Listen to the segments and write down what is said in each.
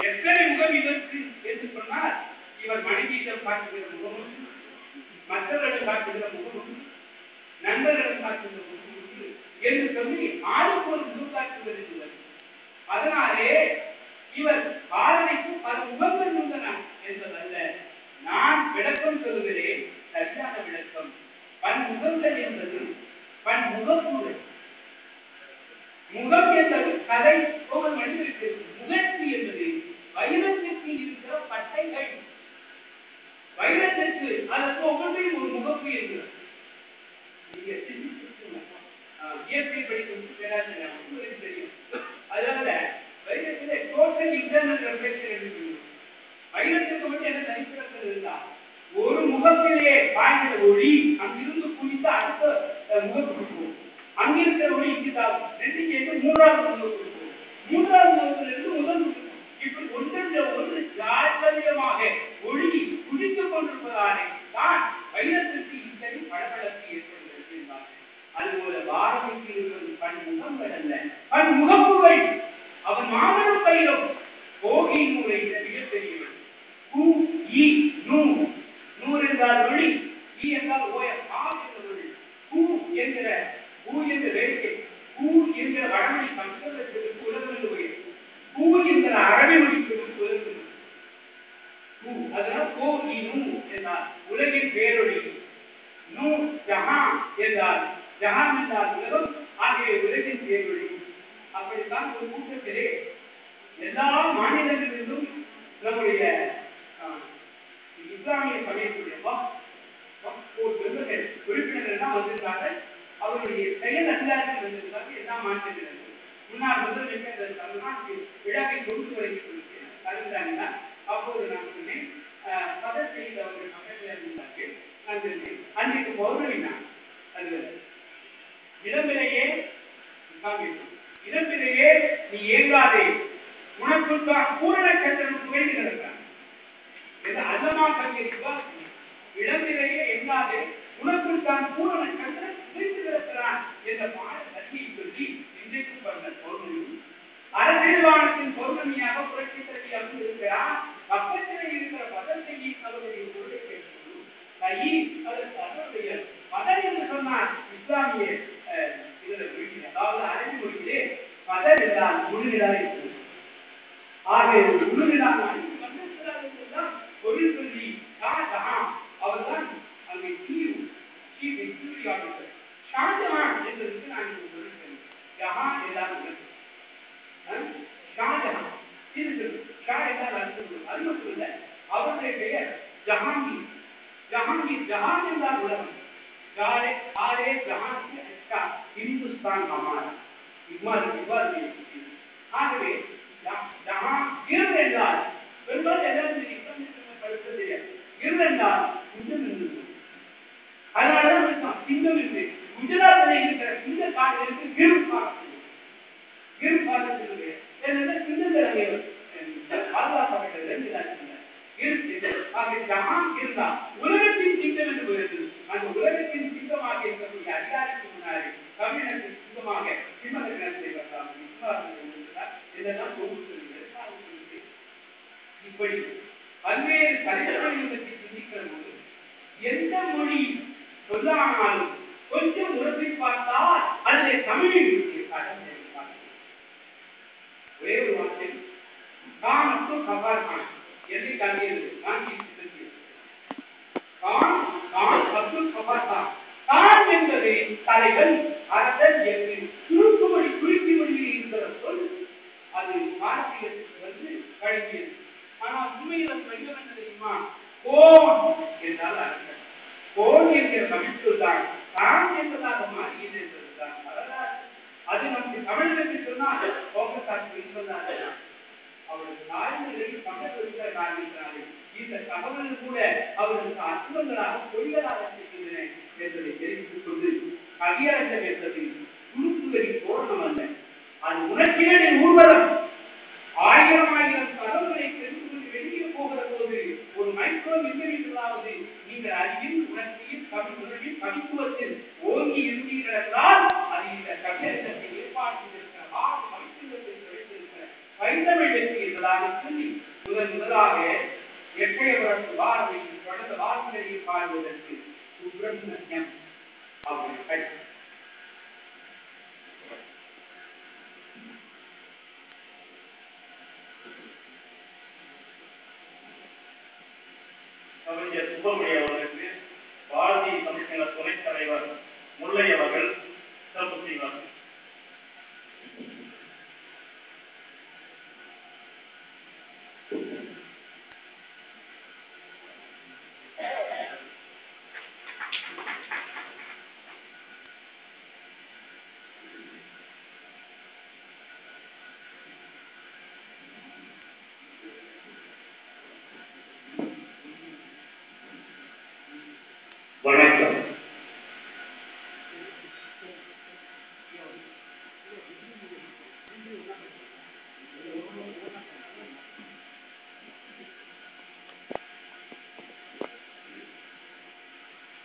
எத்தனை முகம் இதற்கு என்று சொன்னால் இவர் மனைவியிடம் காட்டுகிற முகம், மற்றவர்களிடம் காட்டுகிற முகம், நண்பர்களிடம் காட்டுகிற முகம் என்று சொல்லி ஆளுக்கு ஒரு முகம் காட்டுகிறது. அதனாலே இவர் பாரதிக்கு பல முகங்கள் உள்ளன என்பதல்ல, நான் விளக்கம் சொல்கிறேன், சரியான விளக்கம். பன்முகங்கள் என்பது பன்முகப்புகள். முகம் என்பது கதை ஒவ்வொரு மனிதருக்கு. முகத்தி என்பது வைரத்திற்கு இருக்கிற பட்டைகள். வைரத்திற்கு அதற்கு ஒவ்வொன்றையும் ஒரு முகப்பு இருக்கிறது. இயற்கை படிக்கும் தெரியும். அதனால வைரத்திலே டோட்டல் இன்டர்னல் ரெஃப்ளெக்ஷன் என்று வைரத்திற்கு மட்டும் என்ன தனிப்பிறப்பு இருந்தால் ஒரு முகத்திலே பாய்கிற ஒளி அங்கிருந்து குளித்து அடுத்த முகத்துக்கு போகும். அங்கிருக்கிற ஒளி இங்குதான் ரெண்டு சேர்ந்து மூன்றாவது முகத்துக்கு போகும். மூன்றாவது முகத்திலிருந்து முதல் முகம். இப்படி ஒன்றென்ற ஒன்று ஜாக்கிரதையாக ஒளி குளித்துக் கொண்டிருப்பதாலே தான் வைரத்திற்கு இத்தனை படபடப்பு ஏற்படுகிறது என்றார். அதுபோல பாரதிக்கு இருப்பது பன்முகங்கள் அல்ல, பன்முகப்புகள். அவன் மாபெரும் பயிரும் கோகி நூலை மிகப்பெரியவன். நூறு என்றால் ஒளி, ஈ என்றால் ஓயம், ஆ என்ற ஒளி. பூ என்கிற பூ என்ற வேடிக்கை, பூ என்கிற வடமொழி சமஸ்கிருதத்திற்கு உலகம் உயர், பூ என்கிற அரபி மொழிக்கு உலகம். பூ அதனால் கோகி நூ என்றால் உலகின் பேரொழி. நூ ஜஹான் என்றால் ஜஹான் என்றால் உலகம், ஆகிய உலகின் பேரொழி. அப்படித்தான் ஒரு கூட்டத்திலே எல்லா மாநிலங்களிலும் நம்முடைய இஸ்லாமிய சமயத்துடைய உறுப்பினர்கள் தான் வந்திருக்காங்க. அவருடைய செயல் அதிகாரிகள் வந்திருக்காங்க. எல்லா மாநிலங்களிலும் முன்னாள் முதலமைச்சர் தமிழ்நாட்டு விழாவை கொண்டு வருகிறாங்க. அப்போது நான் சொன்னேன், பதவி செய்த அவர்கள் மக்கள் இருந்தார்கள். நான் சொன்னேன், அன்றைக்கு பௌர்ணமி தான். அது இளம்பிலேயே நீ ஏங்காதே, உனக்குள் தான் பூரண சந்திரன் குறைந்து கிடக்கிறான். அல்லமா கல்வியா இளம்பிலேயே எங்காதே, உனக்குள் தான் பூரண சந்திரன் குறைந்து கிடக்கிறான் என்ற பாட கல்வியை சொல்லி இன்றைக்கு பண்ண பௌர்ணமி அரசியல்வானத்தின் பௌர்ணமியாக புரட்சி தலைவியாக இருக்கிறார். பக்கத்திலே இருக்கிற பதத்தையை அவருடைய பொருளை கேட்கணும். அதற்கு அவருடைய பதம் என்று சொன்னார் இஸ்லாமிய அதாவது அரபி மொழியிலே பதர் என்றால் முழுநிலாக இருக்கிறது. ஆகிய முழுநிலாக தொழில் சொல்லி அவர்தான் அங்கே ஷாஜஹான் என்பதற்கு நான் சொல்லிட்டேன். ஜஹான் என்றால் ஷாஜஹான் இது ஷா என்றால் அது மட்டும் இல்லை, அவருடைய பெயர் ஜஹாங்கீர். ஜஹாங்கீர் ஜஹான் என்றால் உலகம். ஆரே ஜஹான் அச்சா இந்துஸ்தான் ஹமாரா. ஆகவே ஜஹான் கிர் என்றால் பெரும்பாலும் எல்லாரும் படிப்பது கிர் என்றால் குஞ்சம் இருந்தது. அதனாலதான் சிங்கம் இருக்கு. குஜராத்தில் இருக்கிற சிங்க காடுகளுக்கு கிர் பாடத்தில் சிங்கங்கள் பாதுகாக்கப்பட்டது. ஜஹான் இருந்தால் உலகத்தின் சிங்கம் என்று வருகிறது. அந்த உலகத்தின் சிங்கமாக இருக்கக்கூடிய அதிகாரிக்கு முன்னாடி தமிழகத்தின் சிங்கமாக சிம்மகத்தை இப்படி பல்வேறு தலைவர்களை பற்றி சிந்திக்கிற போது எந்த மொழி சொல்லானாலும் கொஞ்சம் உரத்தை பார்த்தால் அதிலே தமிழில் ஒரே ஒரு வார்த்தை கான் மற்றும் கபார் கான் எதை கல்வியது தான் என்பது தலைவன் அரசன் என்று சுருக்குமொழி குறிச்சி மொழியில் இருக்கிற சொல் அது பாரதியத்துக்கு வந்து கழிக்கிறது. ஆனால் உண்மையில் அது வடிவம் என்ன தெரியுமா? கோன் என்றால் அரசன். கோன் என்கிற தமிழ் சொல்தான் தான் என்பதாக மாறியது என்பதுதான் வரலாறு. அது நமக்கு தமிழகத்தில் சொன்னால் கோபத்தாக்கு சொன்னார்கள். அவரது தாய்மொழியில் தமிழ் இருக்கிற காரணத்தினாலே இந்த தகவல்கள் கூட அவர்களுக்கு அற்புதங்களாக பொய்களாக இருக்கின்றன என்பதை தெரிவித்துக் கொண்டு கவியரசம் என்பது குறுக்குகளின் தோரணம் அல்ல, அது உணர்ச்சிகளின் ஊர்வலம். ஆயிரம் கதவுகளை தெரிந்து கொண்டு வெளியே போகிற போது ஒரு மைக்ரோ மில்லிமீட்டராவது நீங்கள் அறிவின் உணர்ச்சியில் தமிழ் உணர்வின் கவித்துவத்தில் ஓங்கி இருந்தீர்கள் என்றால் அது இந்த கவியரசத்தை ஏற்பாடு செய்திருக்கிற வைத்தமிழ் வெற்றி இதழாக சொல்லி முதலாக எட்டயபுரத்து வாரத்தை தொடர்ந்த வாசலையை பாடுவதற்கு சுப்பிரமணியம் அவர்கள் கவிஞர் சுப்பிரமணியம் அவர்களுக்கு பாரதிய தமிழ்ச்சங்க துணைத் தலைவர் முல்லை அவர்கள் சிறப்பு செய்வார்கள். வணக்கம்.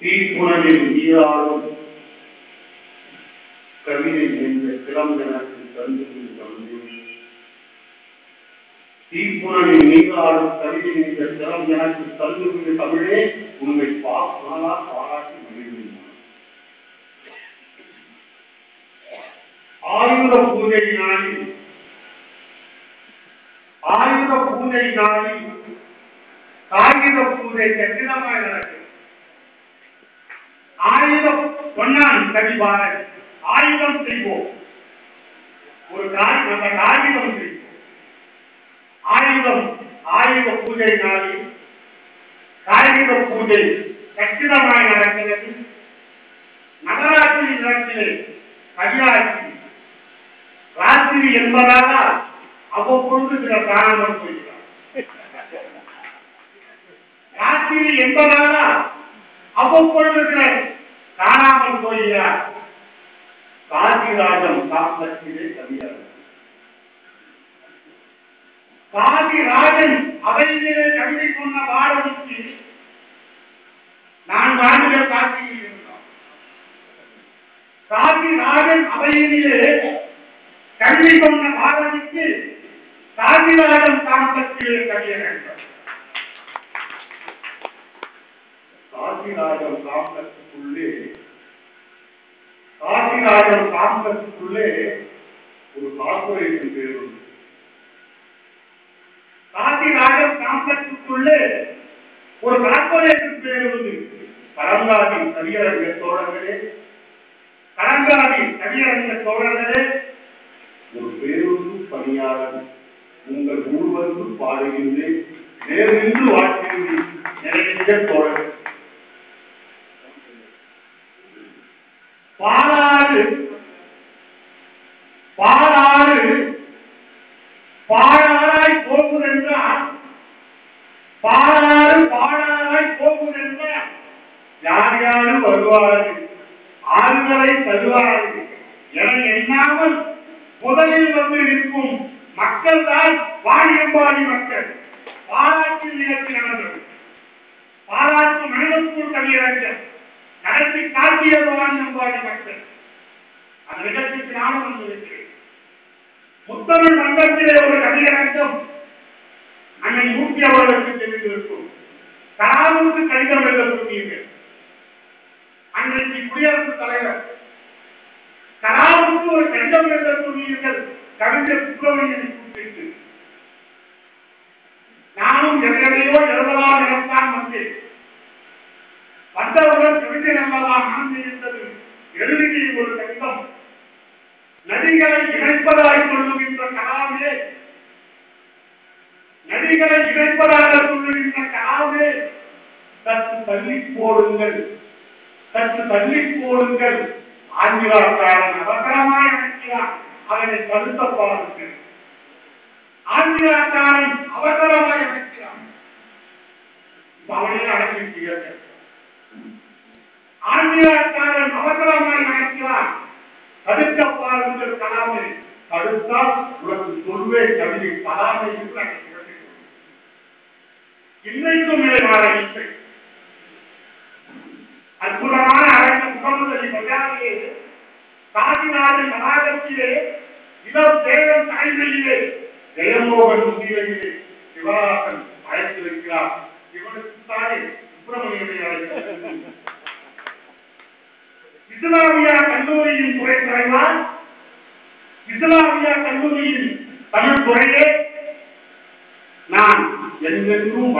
தீப்புணலில் நீராடும் கவிதை என்ற சிலம்பனத்தில் தந்து தீப்புணலில் நீராடும் கவிதை என்ற சிலம் எனக்கு தந்து தமிழே உண்மை பாராட்டி மகிழ்ந்தார். ஆயுத பூஜை நாளில் காகித பூஜை கட்டிடமாய் நடக்கும். ஆயுதம் பொன்னான் கவிபாரன் ஆயுதம் செய்வோம். ஒரு அந்த காகிதம் செய்வோம். ஆயுத பூஜை நாளில் காகித பூஜை கட்டிடமாய் நடக்கிறது. நவராத்திரி நிலத்திலே கவிராட்சி ராத்திரி என்பதாக அவ்வப்பொழுது சில காரணங்கள் போகிறார். ராத்திரி என்பதாக அவ்வப்பொழுது சிலர் காணாமல் போகிறார். காசிராஜம் காப்பத்திலே கவியார். காசிராஜன் அவையிலே கவிதை சொன்ன பாரதிக்கு 4 ஆண்டுகள் காசியில் இருந்தார். காசிராஜன் அவையிலே கவிதை சொன்ன பாரதிக்கு காசிராஜன் காப்பத்திலே கவியர் என்றார். காசிராஜன் காம்பஸுக்குள்ளே ஒரு கார்பரேஷன் பேர் உண்டு. காசிராஜன் காம்பஸுக்குள்ளே ஒரு கார்பரேஷன் பேர் உண்டு. கலங்காதி கவியரங்க தோழர்களே, ஒரு பேருந்து பணியாளர் உங்கள் ஊர்வந்து பாடுகின்றேன் நேர்ந்து வாழ்க்கையில் நிறைய தோழர்கள். பாடாராய் போகுதென்றால் யார் யாரும் வருவார்கள், ஆறுகளை தருவார்கள் என எண்ணாமல் முதலில் வந்து நிற்கும் மக்கள் தான் வாணியம்பாடி மக்கள். பாராட்டு நிகழ்ச்சி நடந்தது. பாராட்டு மனிதக்கூர் கவியரங்கர் நடத்தி காட்டிய வாணியம்பாடி மக்கள். அந்த நிகழ்ச்சிக்கு நானும் வந்திருக்கிறேன். முத்தமிழ் மன்றத்திலே ஒரு கவியரங்கம் அன்னை ஊட்டி அவர்களுக்கு தெரிந்திருக்கும். கலாமுக்கு கடிதம் எழுத சொன்னீர்கள். அன்றைக்கு குடியரசுத் தலைவர் கலாமுக்கு ஒரு கடிதம் எழுத சொன்னீர்கள். கவிஞர் சுப்பிரமணியனை கூப்பிட்டு நானும் எதையோ எழுதலாம் எனத்தான் வந்தேன். வந்தவுடன் கவிதை நல்லதான் மனது இருந்தது. எழுதிய ஒரு கடிதம். நதிகளை இணைப்பதாய் சொல்லுகின்ற கலாமே, சற்று தள்ளி போடுங்கள். ஆங்கிலக்காரன் அவசரமாய் அழைக்கிறான், அதனை தடுத்த பாருங்கள். ஆங்கிலக்காரன் அவசரமாய் அழைக்கிறான், அவனை அழைக்கிறார்கள். ஆங்கிலக்காரன் அவசரமாய் அழைக்கிறான், தடுக்க பாருங்கள் கலாமை. தடுத்தால் உனக்கு சொல்வே கவிதை கலாமை என்று அழைக்கிறது. இன்னைக்கும் இல்லை. அற்புதமான அழகு முகமுதலி பஜாரிலே காசிநாதன் வளாகத்திலே இளம் சேலம் தலைமையிலே ஜெயமோகன் முன்னிலையில் சிவராசன் அழைத்து வைக்கிறார். இவனுக்கு தானே சுப்பிரமணியனை அழைக்கிறது. இஸ்லாமியா கல்லூரியின் துறை தலைவர், இஸ்லாமியா கல்லூரியின் தமிழ் துறையே நான் என்றென்றும்